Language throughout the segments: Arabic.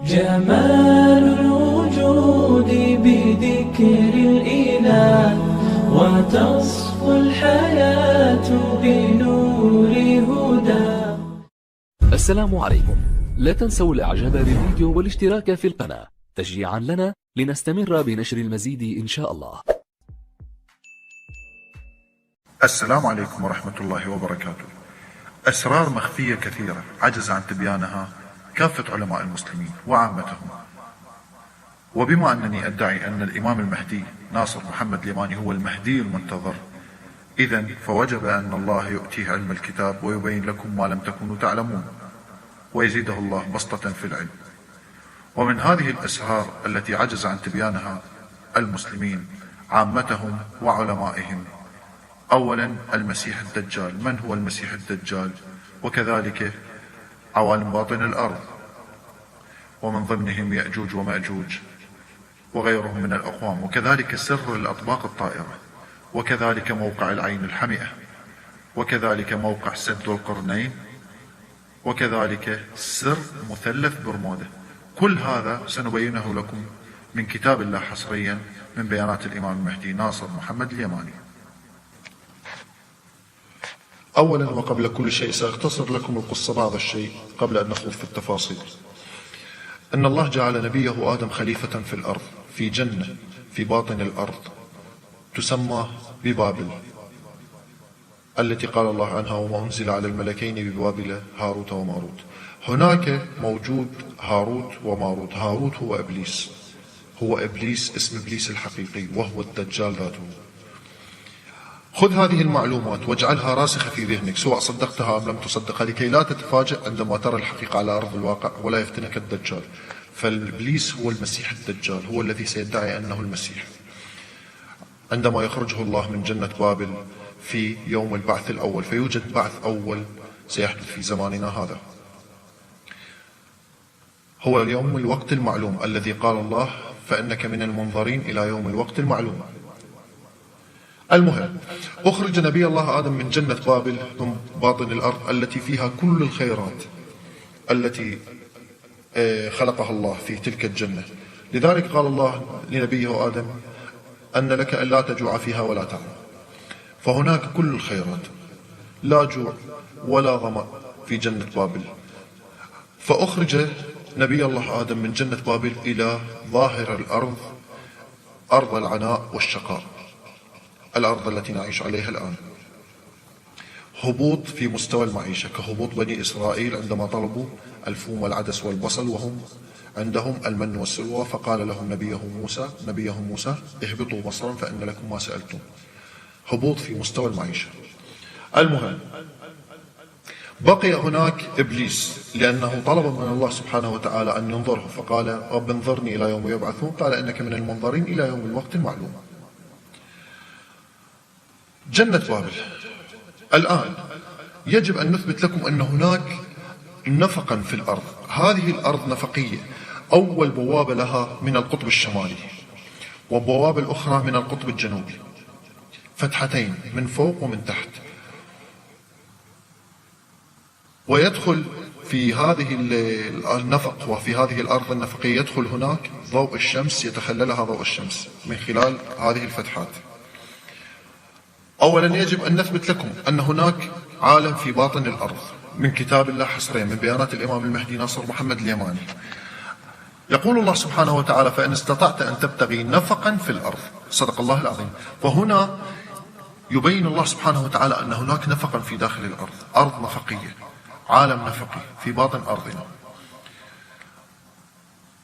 جمال الوجود بذكر الإله، وتصفو الحياة بنور هدى. السلام عليكم. لا تنسوا الاعجاب بالفيديو والاشتراك في القناة تشجيعا لنا لنستمر بنشر المزيد إن شاء الله. السلام عليكم ورحمة الله وبركاته. أسرار مخفية كثيرة عجز عن تبيانها كافة علماء المسلمين وعامتهم. وبما أنني أدعي أن الإمام المهدي ناصر محمد اليماني هو المهدي المنتظر، إذن فوجب أن الله يؤتيه علم الكتاب ويبين لكم ما لم تكونوا تعلمون، ويزيده الله بسطة في العلم. ومن هذه الأسرار التي عجز عن تبيانها المسلمين عامتهم وعلمائهم: أولا، المسيح الدجال. من هو المسيح الدجال؟ وكذلك عوالم باطن الأرض، ومن ضمنهم يأجوج ومأجوج وغيرهم من الأقوام، وكذلك سر الأطباق الطائرة، وكذلك موقع العين الحمئة، وكذلك موقع سد القرنين، وكذلك سر مثلث برمودا. كل هذا سنبينه لكم من كتاب الله حصريا من بيانات الإمام المهدي ناصر محمد اليماني. أولا وقبل كل شيء سأختصر لكم القصة بعض الشيء قبل أن نخوض في التفاصيل. أن الله جعل نبيه آدم خليفة في الأرض، في جنة في باطن الأرض تسمى ببابل، التي قال الله عنها: وما أنزل على الملكين ببابل هاروت وماروت. هناك موجود هاروت وماروت. هاروت هو إبليس، هو إبليس، اسم إبليس الحقيقي، وهو الدجال ذاته. خذ هذه المعلومات واجعلها راسخة في ذهنك سواء صدقتها أم لم تصدقها، لكي لا تتفاجأ عندما ترى الحقيقة على أرض الواقع ولا يفتنك الدجال. فالإبليس هو المسيح الدجال، هو الذي سيدعي أنه المسيح عندما يخرجه الله من جنة بابل في يوم البعث الأول. فيوجد بعث أول سيحدث في زماننا هذا، هو يوم الوقت المعلوم الذي قال الله: فإنك من المنظرين إلى يوم الوقت المعلوم. المهم، أخرج نبي الله آدم من جنة بابل من باطن الأرض التي فيها كل الخيرات التي خلقها الله في تلك الجنة. لذلك قال الله لنبيه آدم: أن لك ألا تجوع فيها ولا تعمى. فهناك كل الخيرات، لا جوع ولا ظمأ في جنة بابل. فأخرج نبي الله آدم من جنة بابل إلى ظاهر الأرض، أرض العناء والشقاء، الأرض التي نعيش عليها الآن. هبوط في مستوى المعيشة كهبوط بني إسرائيل عندما طلبوا الفوم والعدس والبصل وهم عندهم المن والسلوى، فقال لهم نبيهم موسى: اهبطوا مصرا فإن لكم ما سألتم. هبوط في مستوى المعيشة. المهم، بقي هناك إبليس لأنه طلب من الله سبحانه وتعالى أن ينظره، فقال: رب انظرني إلى يوم يبعثون. قال: إنك من المنظرين إلى يوم الوقت المعلوم. جنة بابل الآن يجب أن نثبت لكم أن هناك نفقا في الأرض. هذه الأرض نفقية، أول بوابة لها من القطب الشمالي، وبوابة الأخرى من القطب الجنوبي، فتحتين من فوق ومن تحت. ويدخل في هذه النفق وفي هذه الأرض النفقية يدخل هناك ضوء الشمس، يتخللها ضوء الشمس من خلال هذه الفتحات. أولا يجب أن نثبت لكم أن هناك عالم في باطن الأرض من كتاب الله حصريا من بيانات الإمام المهدي ناصر محمد اليماني. يقول الله سبحانه وتعالى: فإن استطعت أن تبتغي نفقا في الأرض. صدق الله العظيم. وهنا يبين الله سبحانه وتعالى أن هناك نفقا في داخل الأرض، أرض نفقية، عالم نفقي في باطن أرضنا.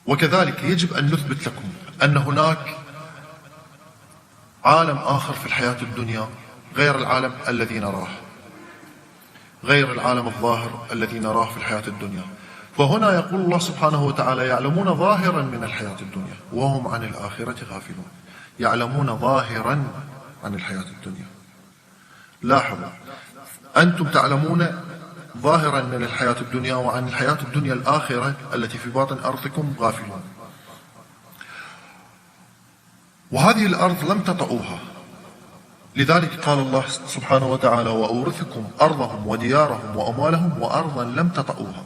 وكذلك يجب أن نثبت لكم أن هناك عالم آخر في الحياة الدنيا غير العالم الذي نراه، غير العالم الظاهر الذي نراه في الحياة الدنيا. فهنا يقول الله سبحانه وتعالى: يعلمون ظاهرا من الحياة الدنيا وهم عن الآخرة غافلون. يعلمون ظاهرا عن الحياة الدنيا. لاحظوا، أنتم تعلمون ظاهرا من الحياة الدنيا وعن الحياة الدنيا الآخرة التي في باطن أرضكم غافلون. وهذه الأرض لم تطئوها، لذلك قال الله سبحانه وتعالى: وأورثكم أرضهم وديارهم وأموالهم وأرضا لم تطئوها.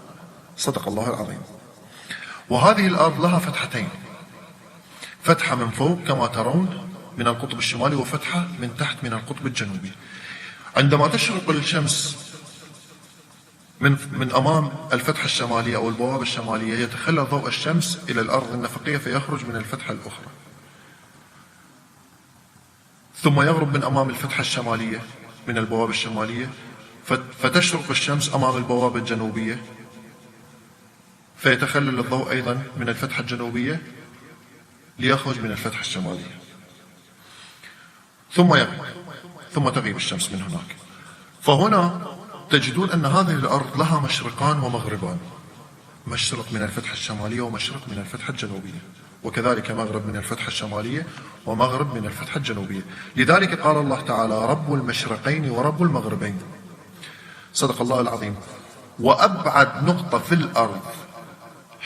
صدق الله العظيم. وهذه الأرض لها فتحتين، فتحة من فوق كما ترون من القطب الشمالي، وفتحة من تحت من القطب الجنوبي. عندما تشرق الشمس من أمام الفتحة الشمالية أو البوابة الشمالية، يتخلى ضوء الشمس إلى الأرض النفقية فيخرج من الفتحة الأخرى، ثم يغرب من أمام الفتحة الشمالية من البوابة الشمالية، فتشرق الشمس أمام البوابة الجنوبية فيتخلل الضوء أيضا من الفتحة الجنوبية ليخرج من الفتحة الشمالية، ثم يغرب، ثم تغيب الشمس من هناك. فهنا تجدون أن هذه الأرض لها مشرقان ومغربان، مشرق من الفتحة الشمالية ومشرق من الفتحة الجنوبية، وكذلك مغرب من الفتحة الشمالية ومغرب من الفتحة الجنوبية. لذلك قال الله تعالى: رب المشرقين ورب المغربين. صدق الله العظيم. وأبعد نقطة في الأرض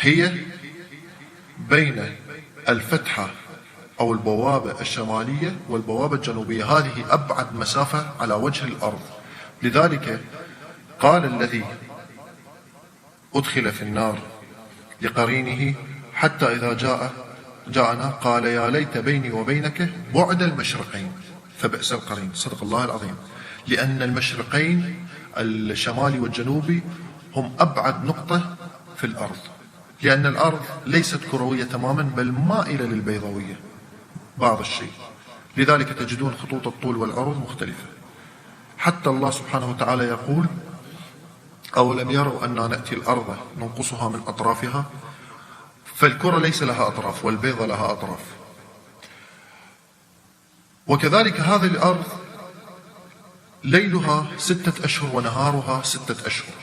هي بين الفتحة أو البوابة الشمالية والبوابة الجنوبية، هذه أبعد مسافة على وجه الأرض. لذلك قال الذي أدخل في النار لقرينه حتى إذا جاءنا قال يا ليت بيني وبينك بعد المشرقين فبئس القرين. صدق الله العظيم. لأن المشرقين الشمالي والجنوبي هم أبعد نقطة في الأرض، لأن الأرض ليست كروية تماما بل مائلة للبيضاوية بعض الشيء، لذلك تجدون خطوط الطول والعرض مختلفة. حتى الله سبحانه وتعالى يقول: أولم يروا أننا نأتي الأرض ننقصها من أطرافها. فالكرة ليس لها أطراف والبيضة لها أطراف. وكذلك هذه الأرض ليلها 6 أشهر ونهارها 6 أشهر،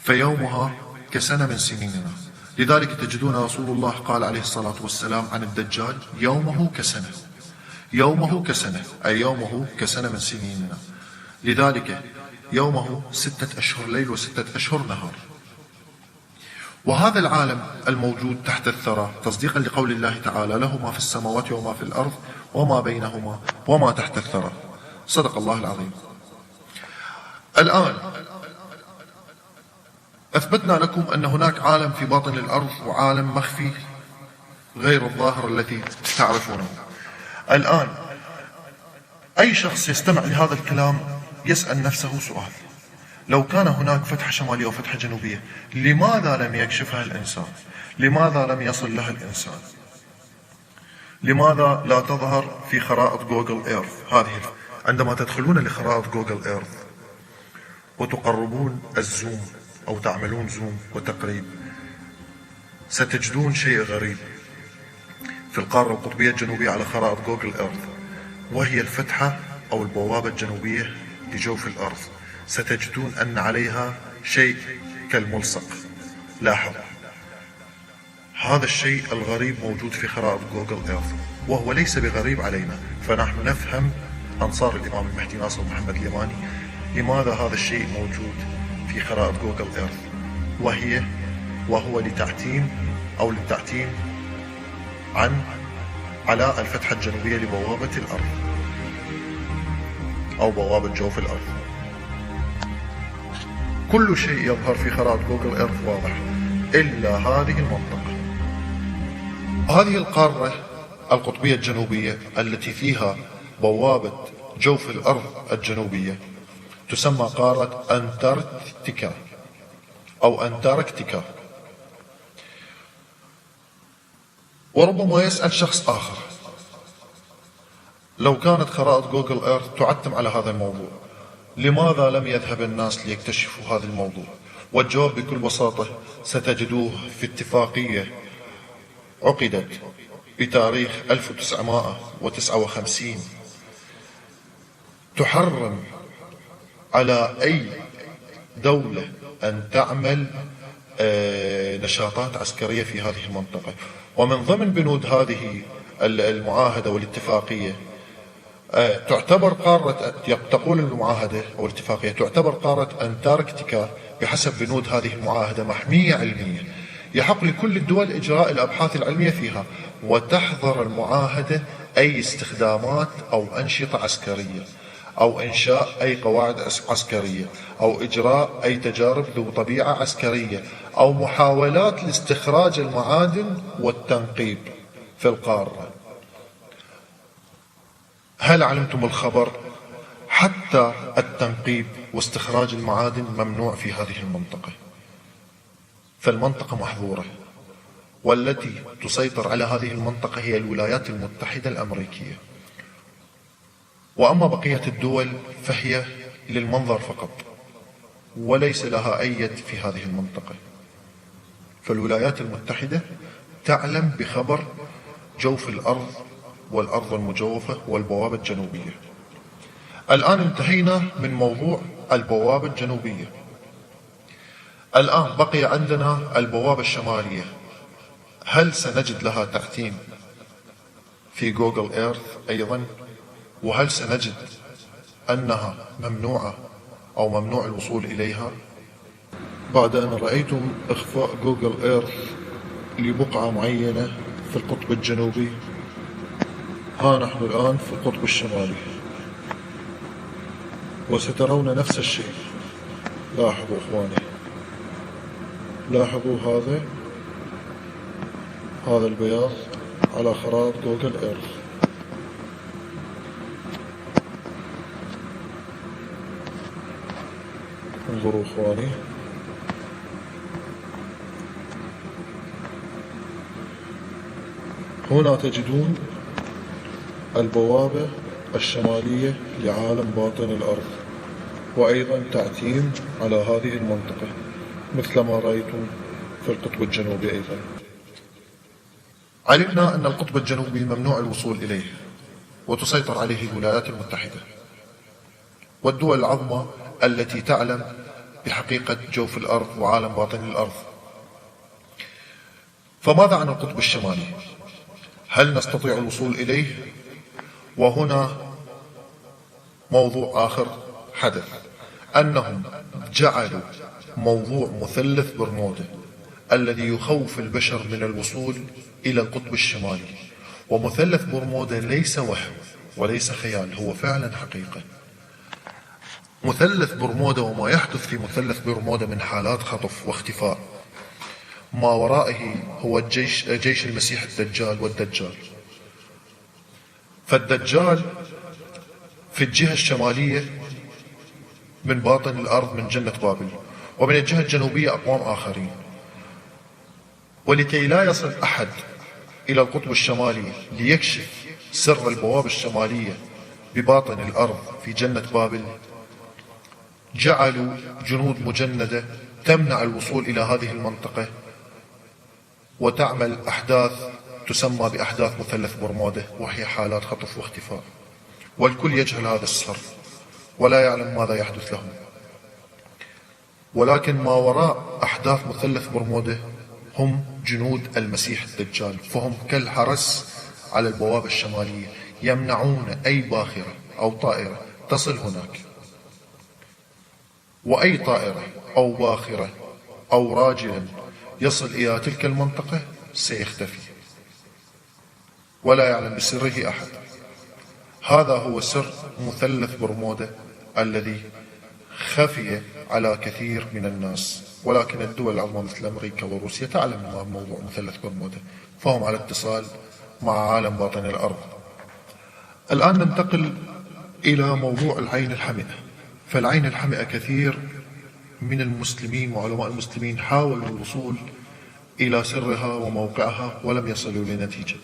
فيومها كسنة من سنيننا. لذلك تجدون رسول الله قال عليه الصلاة والسلام عن الدجال: يومه كسنة، يومه كسنة، أي يومه كسنة من سنيننا. لذلك يومه 6 أشهر ليل و6 أشهر نهار. وهذا العالم الموجود تحت الثرى تصديقا لقول الله تعالى: له ما في السماوات وما في الأرض وما بينهما وما تحت الثرى. صدق الله العظيم. الآن أثبتنا لكم أن هناك عالم في باطن الأرض وعالم مخفي غير الظاهر الذي تعرفونه. الآن أي شخص يستمع لهذا الكلام يسأل نفسه سؤال: لو كان هناك فتحة شمالية وفتحة جنوبية، لماذا لم يكشفها الإنسان؟ لماذا لم يصل لها الإنسان؟ لماذا لا تظهر في خرائط جوجل إيرث؟ عندما تدخلون لخرائط جوجل إيرث وتقربون الزوم أو تعملون زوم وتقريب، ستجدون شيء غريب في القارة القطبية الجنوبية على خرائط جوجل إيرث، وهي الفتحة أو البوابة الجنوبية لجوف الأرض. ستجدون أن عليها شيء كالملصق. لاحظ، هذا الشيء الغريب موجود في خرائط جوجل إيرث، وهو ليس بغريب علينا، فنحن نفهم أنصار الإمام المهدي ناصر محمد اليماني لماذا هذا الشيء موجود في خرائط جوجل إيرث، وهو للتعتيم على الفتحة الجنوبية لبوابة الأرض أو بوابة جوف الأرض. كل شيء يظهر في خرائط جوجل إيرث واضح إلا هذه المنطقة. هذه القارة القطبية الجنوبية التي فيها بوابة جوف الأرض الجنوبية تسمى قارة أنتاركتيكا أو أنتاركتيكا. وربما يسأل شخص آخر: لو كانت خرائط جوجل إيرث تعتم على هذا الموضوع، لماذا لم يذهب الناس ليكتشفوا هذا الموضوع؟ والجواب بكل بساطة ستجدوه في اتفاقية عقدت بتاريخ 1959 تحرم على أي دولة أن تعمل نشاطات عسكرية في هذه المنطقة. ومن ضمن بنود هذه المعاهدة والاتفاقية تعتبر قارة، تقول المعاهدة أو الاتفاقية، تعتبر قارة أنتاركتيكا بحسب بنود هذه المعاهدة محمية علمية، يحق لكل الدول إجراء الأبحاث العلمية فيها، وتحظر المعاهدة أي استخدامات أو أنشطة عسكرية أو إنشاء أي قواعد عسكرية أو إجراء أي تجارب ذو طبيعة عسكرية أو محاولات لاستخراج المعادن والتنقيب في القارة. هل علمتم الخبر؟ حتى التنقيب واستخراج المعادن ممنوع في هذه المنطقة، فالمنطقة محظورة، والتي تسيطر على هذه المنطقة هي الولايات المتحدة الأمريكية، وأما بقية الدول فهي للمنظر فقط وليس لها أي يد في هذه المنطقة. فالولايات المتحدة تعلم بخبر جوف الأرض والأرض المجوفة والبوابة الجنوبية. الآن انتهينا من موضوع البوابة الجنوبية. الآن بقي عندنا البوابة الشمالية. هل سنجد لها تعتيم في جوجل إيرث أيضا؟ وهل سنجد أنها ممنوعة أو ممنوع الوصول إليها؟ بعد أن رأيتم إخفاء جوجل إيرث لبقعة معينة في القطب الجنوبي، ها نحن الآن في القطب الشمالي، وسترون نفس الشيء. لاحظوا إخواني، لاحظوا هذا البياض على خرائط جوجل إيرث. انظروا إخواني، هنا تجدون البوابة الشمالية لعالم باطن الأرض، وأيضا تعتيم على هذه المنطقة مثل ما رأيتم في القطب الجنوبي. أيضا علمنا أن القطب الجنوبي ممنوع الوصول إليه، وتسيطر عليه الولايات المتحدة والدول العظمى التي تعلم بحقيقة جوف الأرض وعالم باطن الأرض. فماذا عن القطب الشمالي؟ هل نستطيع الوصول إليه؟ وهنا موضوع آخر حدث، أنهم جعلوا موضوع مثلث برمودا الذي يخوف البشر من الوصول إلى القطب الشمالي. ومثلث برمودا ليس وهم وليس خيال، هو فعلا حقيقة. مثلث برمودا وما يحدث في مثلث برمودا من حالات خطف واختفاء، ما ورائه هو جيش المسيح الدجال والدجال. فالدجال في الجهة الشمالية من باطن الأرض من جنة بابل، ومن الجهة الجنوبية أقوام آخرين. ولكي لا يصل أحد إلى القطب الشمالي ليكشف سر البوابة الشمالية بباطن الأرض في جنة بابل، جعلوا جنود مجندة تمنع الوصول إلى هذه المنطقة وتعمل أحداث تسمى بأحداث مثلث برمودا، وهي حالات خطف واختفاء. والكل يجهل هذا السر ولا يعلم ماذا يحدث لهم. ولكن ما وراء أحداث مثلث برمودا هم جنود المسيح الدجال، فهم كالحرس على البوابة الشمالية، يمنعون أي باخرة أو طائرة تصل هناك. وأي طائرة أو باخرة أو راجل يصل إلى تلك المنطقة سيختفي ولا يعلم بسره أحد. هذا هو سر مثلث برمودا الذي خفي على كثير من الناس، ولكن الدول العظمى مثل أمريكا وروسيا تعلم ما موضوع مثلث برمودا، فهم على اتصال مع عالم باطن الأرض. الآن ننتقل إلى موضوع العين الحمئة. فالعين الحمئة كثير من المسلمين وعلماء المسلمين حاولوا الوصول إلى سرها وموقعها ولم يصلوا لنتيجة.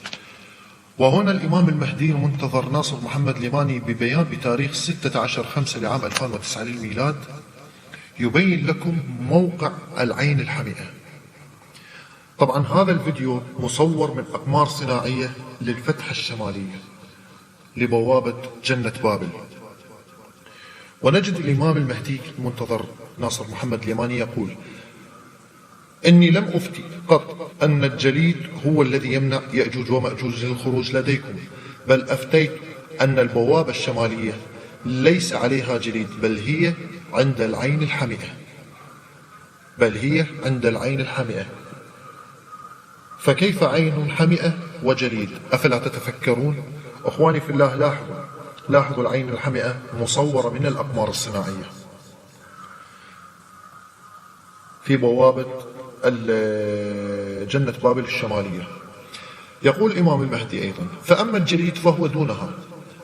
وهنا الإمام المهدي المنتظر ناصر محمد ليماني ببيان بتاريخ 16/5 لعام 2009 للميلاد يبين لكم موقع العين الحمئة. طبعا هذا الفيديو مصور من أقمار صناعية للفتحة الشمالية لبوابة جنة بابل. ونجد الإمام المهدي المنتظر ناصر محمد ليماني يقول: إني لم أفتي قط أن الجليد هو الذي يمنع يأجوج ومأجوج للخروج لديكم، بل أفتيت أن البوابة الشمالية ليس عليها جليد، بل هي عند العين الحمئة. فكيف عين حمئة وجليد؟ أفلا تتفكرون؟ أخواني في الله، لاحظوا العين الحمئة مصورة من الأقمار الصناعية في بوابة جنة بابل الشمالية. يقول الإمام المهدي أيضا: فأما الجليد فهو دونها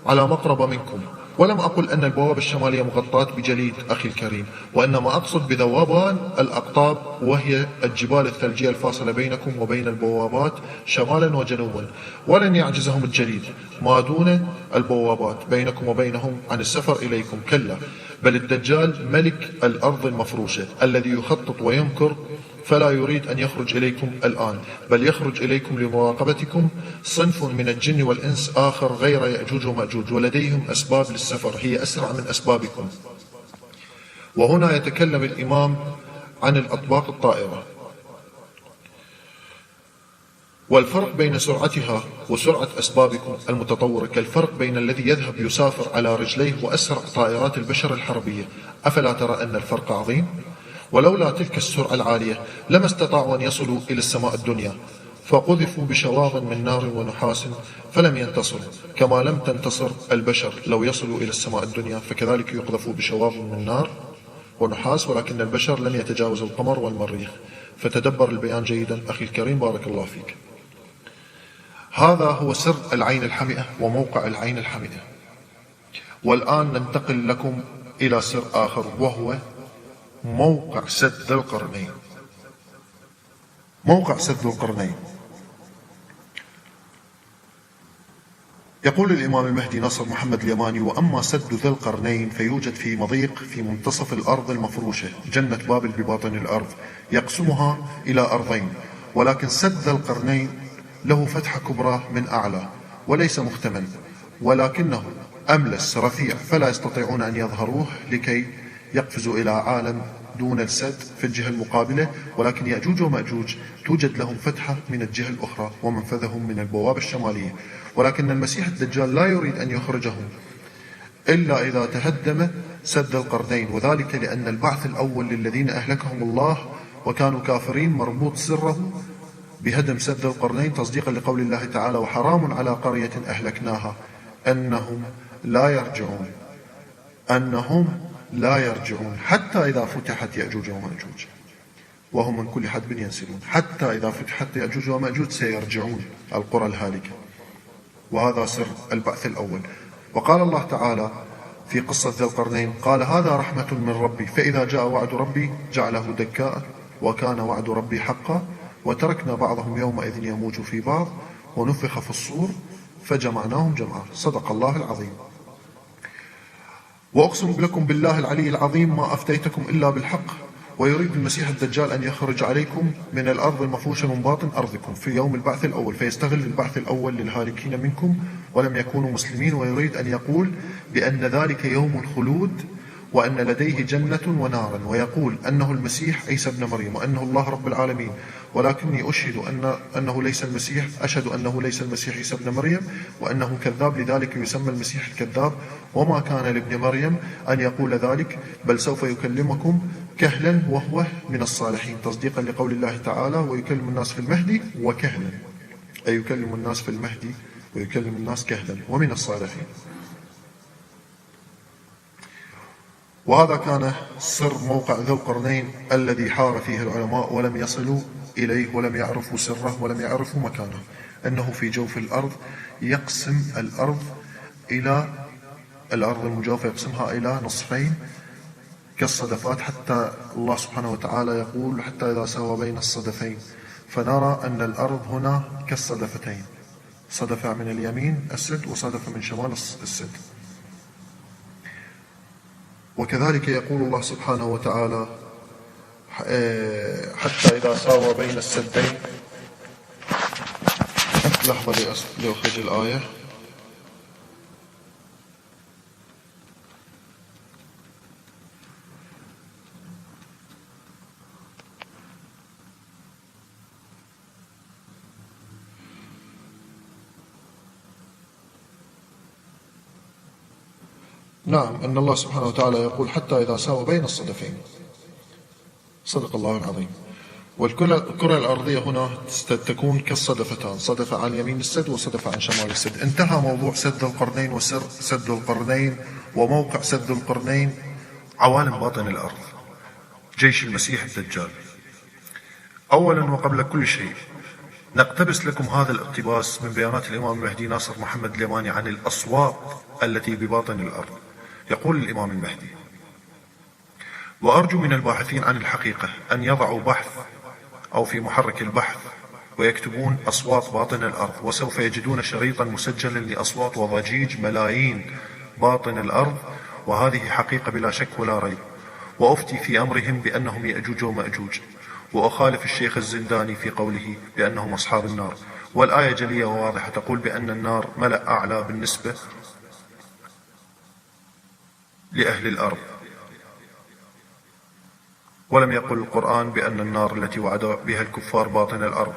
على مقربة منكم، ولم أقل أن البوابة الشمالية مغطاة بجليد أخي الكريم، وإنما أقصد بذوبان الأقطاب، وهي الجبال الثلجية الفاصلة بينكم وبين البوابات شمالا وجنوبا، ولن يعجزهم الجليد ما دون البوابات بينكم وبينهم عن السفر إليكم، كلا، بل الدجال ملك الأرض المفروشة الذي يخطط ويمكر، فلا يريد أن يخرج إليكم الآن، بل يخرج إليكم لمراقبتكم صنف من الجن والإنس آخر غير يأجوج ومأجوج، ولديهم أسباب للسفر هي أسرع من أسبابكم. وهنا يتكلم الإمام عن الأطباق الطائرة، والفرق بين سرعتها وسرعة أسبابكم المتطورة كالفرق بين الذي يذهب يسافر على رجليه وأسرع طائرات البشر الحربية. أفلا ترى أن الفرق عظيم؟ ولولا تلك السرعة العالية لما استطاعوا أن يصلوا إلى السماء الدنيا، فقذفوا بشواظ من نار ونحاس فلم ينتصروا، كما لم تنتصر البشر لو يصلوا إلى السماء الدنيا، فكذلك يقذفوا بشواظ من نار ونحاس، ولكن البشر لم يتجاوزوا القمر والمريخ. فتدبر البيان جيدا أخي الكريم، بارك الله فيك. هذا هو سر العين الحمئة وموقع العين الحمئة. والآن ننتقل لكم إلى سر آخر، وهو موقع سد ذي القرنين. موقع سد ذي القرنين، يقول الإمام المهدي ناصر محمد اليماني: وأما سد ذي القرنين فيوجد في مضيق في منتصف الأرض المفروشة جنة بابل بباطن الأرض، يقسمها إلى أرضين، ولكن سد ذي القرنين له فتحة كبرى من أعلى وليس مختمن، ولكنه أملس رفيع، فلا يستطيعون أن يظهروه لكي يقفزوا إلى عالم دون السد في الجهة المقابلة، ولكن يأجوج ومأجوج توجد لهم فتحة من الجهة الأخرى ومنفذهم من البوابة الشمالية، ولكن المسيح الدجال لا يريد أن يخرجهم إلا إذا تهدم سد القرنين، وذلك لأن البعث الأول للذين أهلكهم الله وكانوا كافرين مربوط سره بهدم سد القرنين، تصديقا لقول الله تعالى: وحرام على قرية أهلكناها أنهم لا يرجعون حتى إذا فتحت يأجوج ومأجوج وهم من كل حدب ينسلون. حتى إذا فتحت يأجوج ومأجوج سيرجعون القرى الهالكة، وهذا سر البعث الأول. وقال الله تعالى في قصة ذي القرنين: قال هذا رحمة من ربي فإذا جاء وعد ربي جعله دكاء وكان وعد ربي حقا وتركنا بعضهم يومئذ يموج في بعض ونفخ في الصور فجمعناهم جمعا. صدق الله العظيم. وأقسم لكم بالله العلي العظيم ما أفتيتكم إلا بالحق، ويريد المسيح الدجال أن يخرج عليكم من الأرض المفروشة من باطن أرضكم في يوم البعث الأول، فيستغل البعث الأول للهالكين منكم ولم يكونوا مسلمين، ويريد أن يقول بأن ذلك يوم الخلود وأن لديه جنة ونارا، ويقول أنه المسيح عيسى بن مريم وأنه الله رب العالمين، ولكني أشهد أنه ليس المسيح، أشهد أنه ليس المسيح عيسى بن مريم وأنه كذاب، لذلك يسمى المسيح الكذاب، وما كان لابن مريم أن يقول ذلك، بل سوف يكلمكم كهلا وهو من الصالحين، تصديقا لقول الله تعالى: ويكلم الناس في المهدي وكهلا، أي يكلم الناس في المهدي ويكلم الناس كهلا ومن الصالحين. وهذا كان سر موقع ذي القرنين الذي حار فيه العلماء ولم يصلوا إليه ولم يعرفوا سره ولم يعرفوا مكانه، أنه في جوف الأرض، يقسم الأرض المجوفة يقسمها إلى نصفين كالصدفات، حتى الله سبحانه وتعالى يقول: حتى إذا سوى بين الصدفين، فنرى أن الأرض هنا كالصدفتين، صدفة من اليمين السد وصدفة من شمال السد. وكذلك يقول الله سبحانه وتعالى: حتى إذا ساوى بين السدين. لحظة لأخرج الآية. نعم، أن الله سبحانه وتعالى يقول: حتى إذا ساوى بين الصدفين. صدق الله العظيم. والكرة الأرضية هنا تكون كالصدفتان، صدفة عن يمين السد وصدفة عن شمال السد. انتهى موضوع سد القرنين وسر سد القرنين وموقع سد القرنين. عوالم باطن الأرض، جيش المسيح الدجال. أولا وقبل كل شيء نقتبس لكم هذا الاقتباس من بيانات الإمام المهدي ناصر محمد اليماني عن الأصوات التي بباطن الأرض. يقول الإمام المهدي: وأرجو من الباحثين عن الحقيقة أن يضعوا بحث أو في محرك البحث ويكتبون أصوات باطن الأرض، وسوف يجدون شريطا مسجلا لأصوات وضجيج ملايين باطن الأرض، وهذه حقيقة بلا شك ولا ريب. وأفتي في أمرهم بأنهم يأجوج ومأجوج، وأخالف الشيخ الزنداني في قوله بأنهم أصحاب النار، والآية جلية وواضحة تقول بأن النار ملأ أعلى بالنسبة لأهل الأرض، ولم يقل القرآن بأن النار التي وعد بها الكفار باطن الأرض،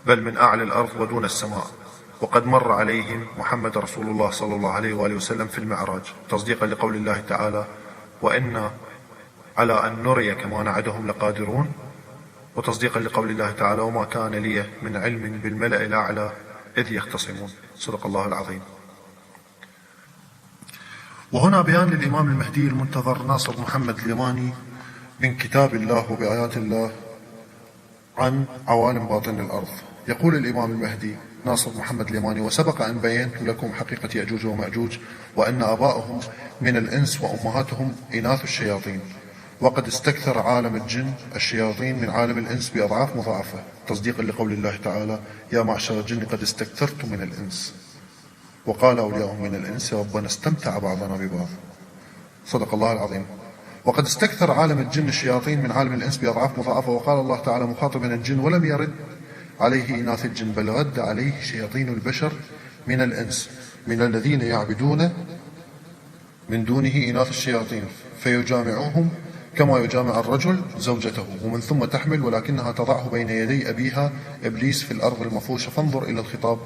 بل من أعلى الأرض ودون السماء. وقد مر عليهم محمد رسول الله صلى الله عليه وآله وسلم في المعراج، تصديقا لقول الله تعالى: وإنا على أن نريك ما نعدهم لقادرون، وتصديقا لقول الله تعالى: وما كان لي من علم بالملأ الأعلى إذ يختصمون. صدق الله العظيم. وهنا بيان للإمام المهدي المنتظر ناصر محمد اليماني من كتاب الله وبآيات الله عن عوالم باطن الأرض. يقول الإمام المهدي ناصر محمد اليماني: وسبق أن بينت لكم حقيقة يأجوج ومأجوج، وأن آباءهم من الإنس وأمهاتهم إناث الشياطين، وقد استكثر عالم الجن الشياطين من عالم الإنس بأضعاف مضاعفة، تصديقا لقول الله تعالى: يا معشر الجن قد استكثرتم من الإنس. وقال أولياءهم من الإنس: ربنا استمتع بعضنا ببعض. صدق الله العظيم. وقد استكثر عالم الجن الشياطين من عالم الإنس بأضعاف مضاعفة. وقال الله تعالى مخاطبا الجن: ولم يرد عليه إناث الجن، بل رد عليه شياطين البشر من الإنس، من الذين يعبدون من دونه إناث الشياطين، فيجامعوهم كما يجامع الرجل زوجته، ومن ثم تحمل، ولكنها تضعه بين يدي أبيها إبليس في الأرض المفروشة. فانظر إلى الخطاب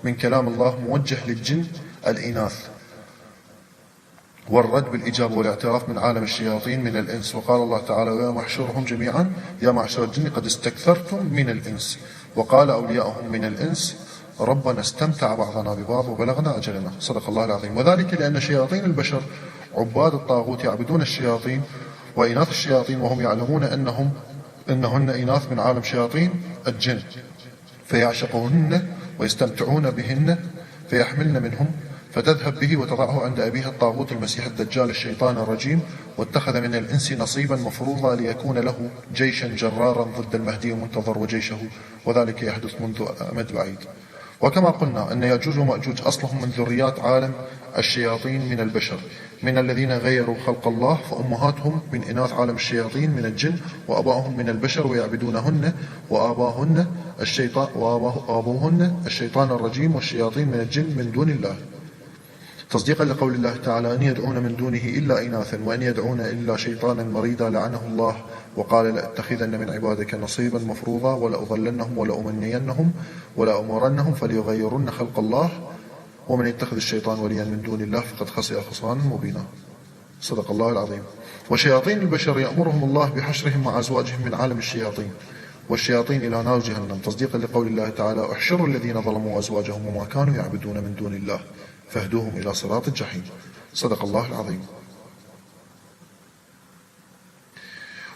من كلام الله موجه للجن الإناث، والرد بالإجابة والاعتراف من عالم الشياطين من الإنس. وقال الله تعالى: ويا محشورهم جميعا يا معشر الجن قد استكثرتم من الإنس. وقال أولياؤهم من الإنس: ربنا استمتع بعضنا ببعض وبلغنا أجلنا. صدق الله العظيم. وذلك لأن شياطين البشر عباد الطاغوت يعبدون الشياطين وإناث الشياطين، وهم يعلمون أنهن إناث من عالم شياطين الجن، فيعشقونهن ويستمتعون بهن، فيحملن منهم، فتذهب به وتضعه عند أبيها الطاغوت المسيح الدجال الشيطان الرجيم، واتخذ من الإنس نصيبا مفروضا ليكون له جيشا جرارا ضد المهدي المنتظر وجيشه، وذلك يحدث منذ أمد بعيد. وكما قلنا أن يأجوج ومأجوج أصلهم من ذريات عالم الشياطين من البشر، من الذين غيروا خلق الله، فأمهاتهم من إناث عالم الشياطين من الجن، وأباهم من البشر ويعبدونهن، وآباهن الشيطان الرجيم، والشياطين من الجن من دون الله، تصديقا لقول الله تعالى: أن يدعون من دونه إلا إناثا وأن يدعون إلا شيطانا مريدا لعنه الله، وقال: لأتخذن من عبادك نصيبا مفروضا ولأضلنهم ولأمنينهم ولأمرنهم فليغيرن خلق الله، ومن يتخذ الشيطان وليا من دون الله فقد خسر خسرانا مبينا. صدق الله العظيم. وشياطين البشر يأمرهم الله بحشرهم مع أزواجهم من عالم الشياطين والشياطين إلى نار جهنم، تصديقا لقول الله تعالى: احشروا الذين ظلموا أزواجهم وما كانوا يعبدون من دون الله فاهدوهم إلى صراط الجحيم. صدق الله العظيم.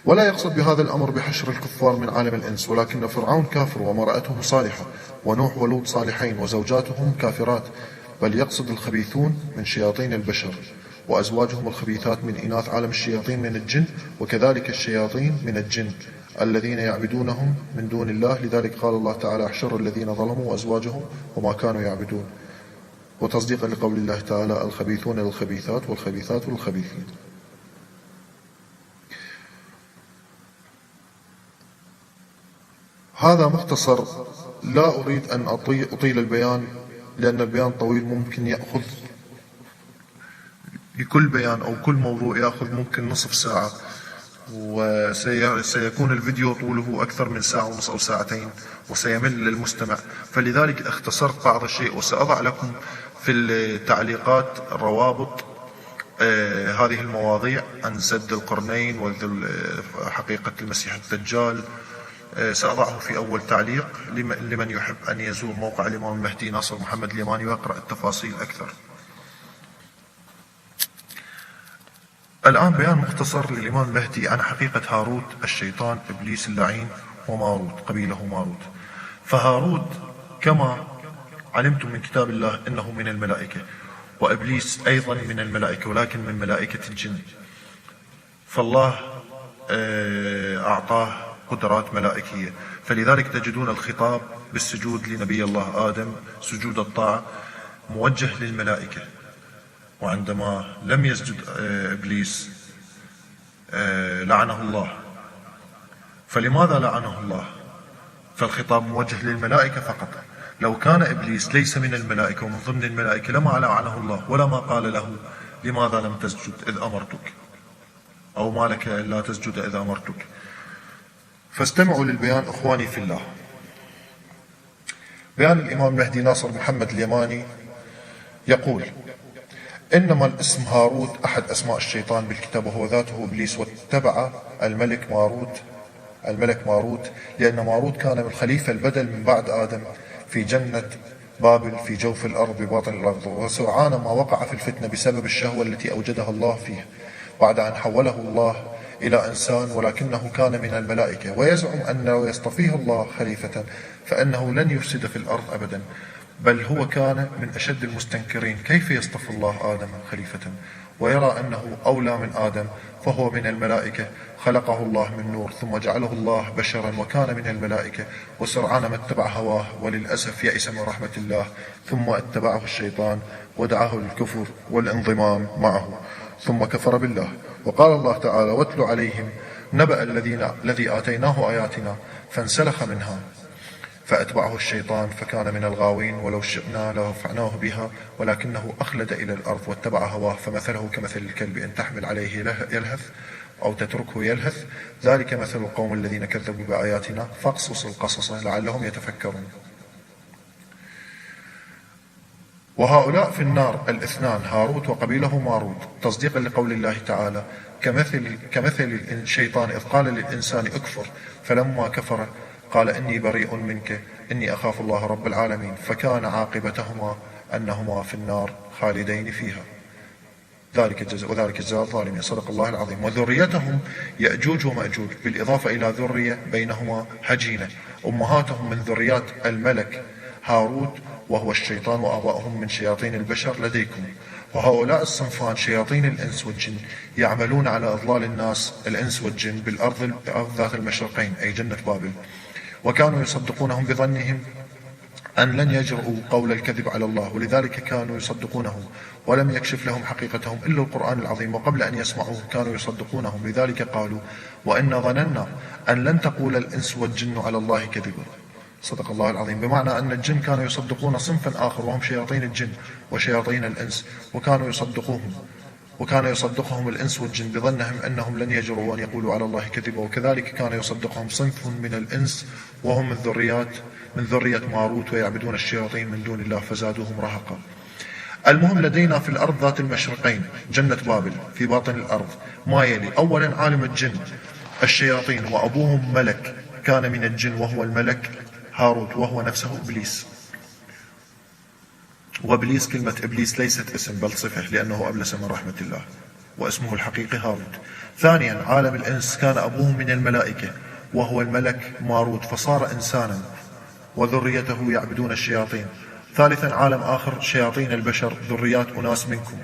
ولا يقصد بهذا الأمر بحشر الكفار من عالم الإنس، ولكن فرعون كافر وامرأته صالحة، ونوح ولوط صالحين وزوجاتهم كافرات، بل يقصد الخبيثون من شياطين البشر وأزواجهم الخبيثات من إناث عالم الشياطين من الجن، وكذلك الشياطين من الجن الذين يعبدونهم من دون الله. لذلك قال الله تعالى: احشروا الذين ظلموا أزواجهم وما كانوا يعبدون، وتصديقا لقول الله تعالى: الخبيثون للخبيثات والخبيثات للخبيثين. هذا مختصر، لا أريد أن أطيل البيان لأن البيان طويل، ممكن يأخذ لكل بيان أو كل موضوع يأخذ ممكن نصف ساعة، وسيكون الفيديو طوله أكثر من ساعة ونصف أو ساعتين وسيمل المستمع، فلذلك اختصرت بعض الشيء، وسأضع لكم في التعليقات روابط هذه المواضيع عن سد القرنين وحقيقة المسيح الدجال، سأضعه في أول تعليق لمن يحب أن يزور موقع الإمام المهدي ناصر محمد اليماني ويقرأ التفاصيل أكثر. الآن بيان مختصر للإمام المهدي عن حقيقة هاروت الشيطان إبليس اللعين وماروت، قبيله ماروت. فهاروت كما علمتم من كتاب الله إنه من الملائكة، وإبليس أيضا من الملائكة ولكن من ملائكة الجن، فالله أعطاه قدرات ملائكية، فلذلك تجدون الخطاب بالسجود لنبي الله آدم سجود الطاعة موجه للملائكة. وعندما لم يسجد إبليس لعنه الله. فلماذا لعنه الله؟ فالخطاب موجه للملائكة فقط. لو كان إبليس ليس من الملائكة ومن ضمن الملائكة لما لعنه الله، ولا ما قال له لماذا لم تسجد إذ أمرتك، أو ما لك لا تسجد إذ أمرتك. فاستمعوا للبيان إخواني في الله. بيان الإمام المهدي ناصر محمد اليماني يقول: إنما الاسم هاروت أحد أسماء الشيطان بالكتاب وهو ذاته إبليس، واتبع الملك ماروت لأن ماروت كان من خليفة البدل من بعد آدم في جنة بابل في جوف الأرض بباطن الأرض، وسرعان ما وقع في الفتنة بسبب الشهوة التي أوجدها الله فيه بعد أن حوله الله إلى إنسان، ولكنه كان من الملائكة، ويزعم أنه يصطفيه الله خليفة فإنه لن يفسد في الأرض أبدا، بل هو كان من أشد المستنكرين. كيف يصطفي الله آدم خليفة ويرى أنه أولى من آدم، فهو من الملائكة، خلقه الله من نور ثم جعله الله بشرا وكان من الملائكة، وسرعان ما اتبع هواه وللأسف يئس من رحمة الله، ثم اتبعه الشيطان ودعاه للكفر والانضمام معه ثم كفر بالله. وقال الله تعالى: واتل عليهم نبأ الذي آتيناه آياتنا فانسلخ منها فأتبعه الشيطان فكان من الغاوين، ولو شئنا لرفعناه بها ولكنه أخلد إلى الأرض واتبع هواه، فمثله كمثل الكلب إن تحمل عليه يلهث أو تتركه يلهث، ذلك مثل القوم الذين كذبوا بآياتنا فاقصص القصص لعلهم يتفكرون. وهؤلاء في النار الاثنان هاروت وقبيله ماروت، تصديقا لقول الله تعالى: كمثل الشيطان إذ قال للإنسان اكفر فلما كفر قال إني بريء منك إني أخاف الله رب العالمين، فكان عاقبتهما أنهما في النار خالدين فيها، وذلك جزاء الظالمين. صدق الله العظيم. وذريتهم يأجوج ومأجوج، بالإضافة إلى ذرية بينهما هجينة، أمهاتهم من ذريات الملك هاروت وهو الشيطان، وآباؤهم من شياطين البشر لديكم. وهؤلاء الصنفان شياطين الإنس والجن يعملون على إضلال الناس الإنس والجن بالأرض ذات المشرقين أي جنة بابل، وكانوا يصدقونهم بظنهم أن لن يجرؤوا قول الكذب على الله، ولذلك كانوا يصدقونهم ولم يكشف لهم حقيقتهم إلا القرآن العظيم، وقبل أن يسمعوه كانوا يصدقونهم، لذلك قالوا: وإنا ظننا أن لن تقول الإنس والجن على الله كذبا. صدق الله العظيم. بمعنى أن الجن كانوا يصدقون صنفا آخر وهم شياطين الجن وشياطين الإنس، وكان يصدقهم الإنس والجن بظنهم أنهم لن يجرؤوا أن يقولوا على الله كذبا، وكذلك كان يصدقهم صنف من الإنس وهم من ذرية ماروت ويعبدون الشياطين من دون الله فزادوهم رهقا. المهم لدينا في الأرض ذات المشرقين جنة بابل في باطن الأرض ما يلي: أولا عالم الجن الشياطين وأبوهم ملك كان من الجن وهو الملك هاروت وهو نفسه إبليس. وإبليس كلمة إبليس ليست اسم بل صفة لأنه أبلس من رحمة الله، واسمه الحقيقي هاروت. ثانيا عالم الإنس كان أبوه من الملائكة وهو الملك ماروت فصار إنسانا وذريته يعبدون الشياطين. ثالثا عالم آخر شياطين البشر ذريات أناس منكم،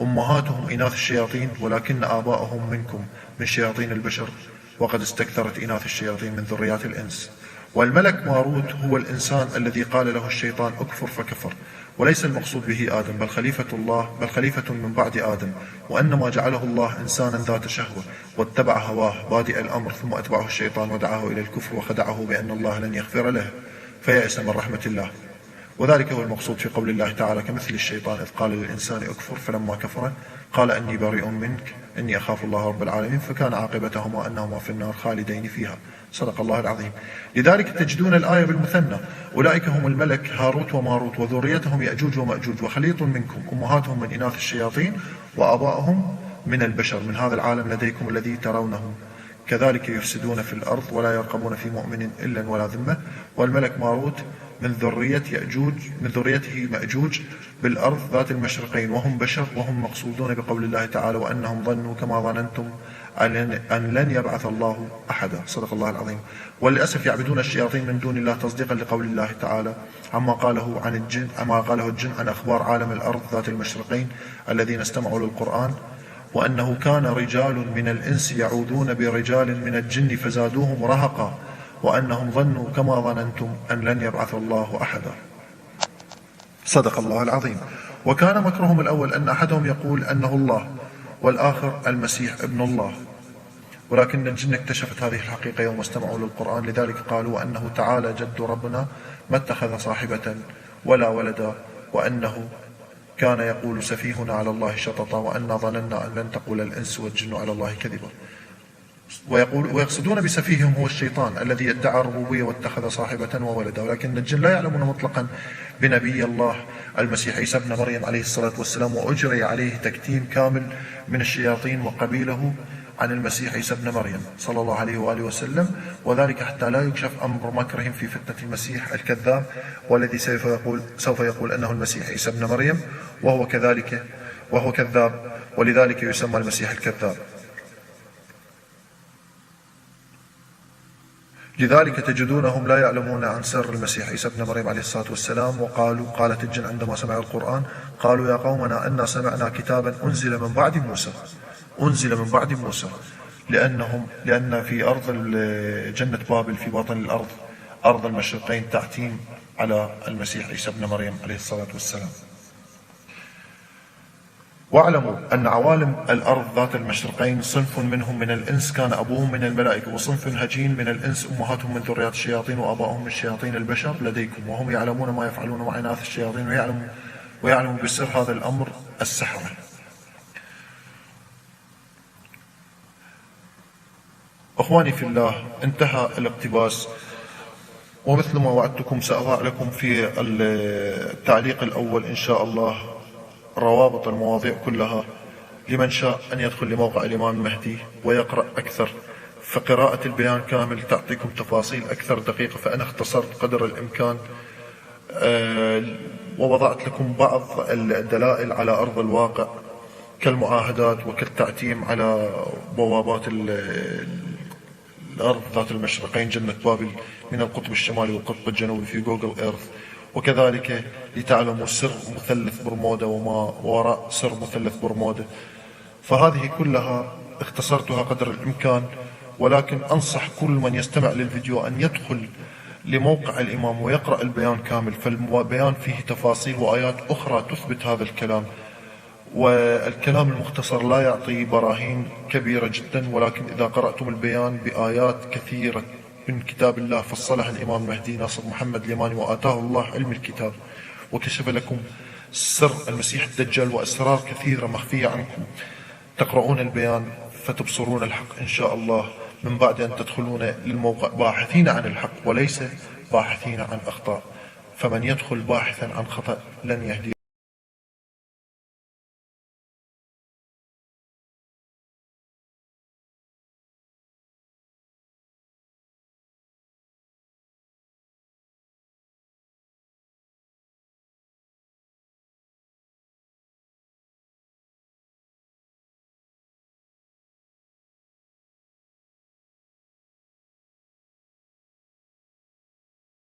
أمهاتهم إناث الشياطين ولكن آباءهم منكم من شياطين البشر، وقد استكثرت إناث الشياطين من ذريات الإنس. والملك ماروت هو الإنسان الذي قال له الشيطان اكفر فكفر، وليس المقصود به آدم بل خليفة من بعد آدم، وأنما جعله الله إنسانا ذات شهوة واتبع هواه بادئ الأمر، ثم أتبعه الشيطان ودعاه إلى الكفر وخدعه بأن الله لن يغفر له فيأس من رحمة الله. وذلك هو المقصود في قول الله تعالى: كمثل الشيطان إذ قال للإنسان اكفر فلما كفر قال إني بريء منك إني أخاف الله رب العالمين، فكان عاقبتهما أنهما في النار خالدين فيها. صدق الله العظيم. لذلك تجدون الآية بالمثنى: أولئك هم الملك هاروت وماروت وذريتهم يأجوج ومأجوج وخليط منكم، أمهاتهم من إناث الشياطين وآباؤهم من البشر من هذا العالم لديكم الذي ترونهم، كذلك يفسدون في الأرض ولا يرقبون في مؤمن إلا ولا ذمة. والملك ماروت من ذريته مأجوج بالأرض ذات المشرقين وهم بشر، وهم مقصودون بقول الله تعالى: وأنهم ظنوا كما ظننتم أن لن يبعث الله أحدا. صدق الله العظيم. وللأسف يعبدون الشياطين من دون الله تصديقا لقول الله تعالى عما قاله الجن عن أخبار عالم الأرض ذات المشرقين الذين استمعوا للقرآن، وأنه كان رجال من الإنس يعوذون برجال من الجن فزادوهم رهقا، وأنهم ظنوا كما ظننتم أن لن يبعث الله أحدا. صدق الله العظيم. وكان مكرهم الأول أن أحدهم يقول أنه الله والآخر المسيح ابن الله، ولكن الجن اكتشفت هذه الحقيقة يوم استمعوا للقرآن، لذلك قالوا أنه تعالى جد ربنا ما اتخذ صاحبة ولا ولدا، وأنه كان يقول سفيهنا على الله شططا، وأنا ظننا أن لن تقول الإنس والجن على الله كذبا. ويقصدون بسفيههم هو الشيطان الذي ادعى الربوبية واتخذ صاحبة وولدا، ولكن الجن لا يعلمون مطلقا بنبي الله المسيح عيسى ابن مريم عليه الصلاة والسلام، وأجري عليه تكتيم كامل من الشياطين وقبيله عن المسيح عيسى ابن مريم صلى الله عليه وآله وسلم، وذلك حتى لا يكشف أمر مكرهم في فتنة المسيح الكذاب، والذي سوف يقول أنه المسيح عيسى ابن مريم وهو كذاب، ولذلك يسمى المسيح الكذاب. لذلك تجدونهم لا يعلمون عن سر المسيح عيسى ابن مريم عليه الصلاة والسلام. قالت الجن عندما سمعوا القرآن قالوا يا قومنا أنا سمعنا كتابا أنزل من بعد موسى، لأن في أرض جنة بابل في باطن الأرض أرض المشرقين تعتيم على المسيح عيسى ابن مريم عليه الصلاة والسلام. واعلموا أن عوالم الأرض ذات المشرقين صنف منهم من الإنس كان أبوهم من الملائكة، وصنف هجين من الإنس أمهاتهم من ذريات الشياطين، وآباؤهم من شياطين البشر لديكم، وهم يعلمون ما يفعلون مع إناث الشياطين، ويعلموا بسر هذا الأمر السحرة. أخواني في الله، انتهى الاقتباس، ومثل ما وعدتكم سأضع لكم في التعليق الأول إن شاء الله روابط المواضيع كلها لمن شاء أن يدخل لموقع الإمام المهدي ويقرأ أكثر، فقراءة البيان كامل تعطيكم تفاصيل أكثر دقيقة، فأنا اختصرت قدر الإمكان ووضعت لكم بعض الدلائل على أرض الواقع كالمعاهدات وكالتعتيم على بوابات الأرض ذات المشرقين جنة بابل من القطب الشمالي والقطب الجنوبي في جوجل إيرث، وكذلك لتعلموا سر مثلث برمودا وما وراء سر مثلث برمودا. فهذه كلها اختصرتها قدر الإمكان، ولكن أنصح كل من يستمع للفيديو أن يدخل لموقع الإمام ويقرأ البيان كامل، فالبيان فيه تفاصيل وآيات أخرى تثبت هذا الكلام، والكلام المختصر لا يعطي براهين كبيرة جدا، ولكن إذا قرأتم البيان بآيات كثيرة من كتاب الله فصلها الإمام المهدي ناصر محمد اليماني، وآتاه الله علم الكتاب وكشف لكم سر المسيح الدجال وأسرار كثيرة مخفية عنكم، تقرؤون البيان فتبصرون الحق إن شاء الله، من بعد أن تدخلون للموقع باحثين عن الحق وليس باحثين عن أخطاء، فمن يدخل باحثا عن خطأ لن يهدي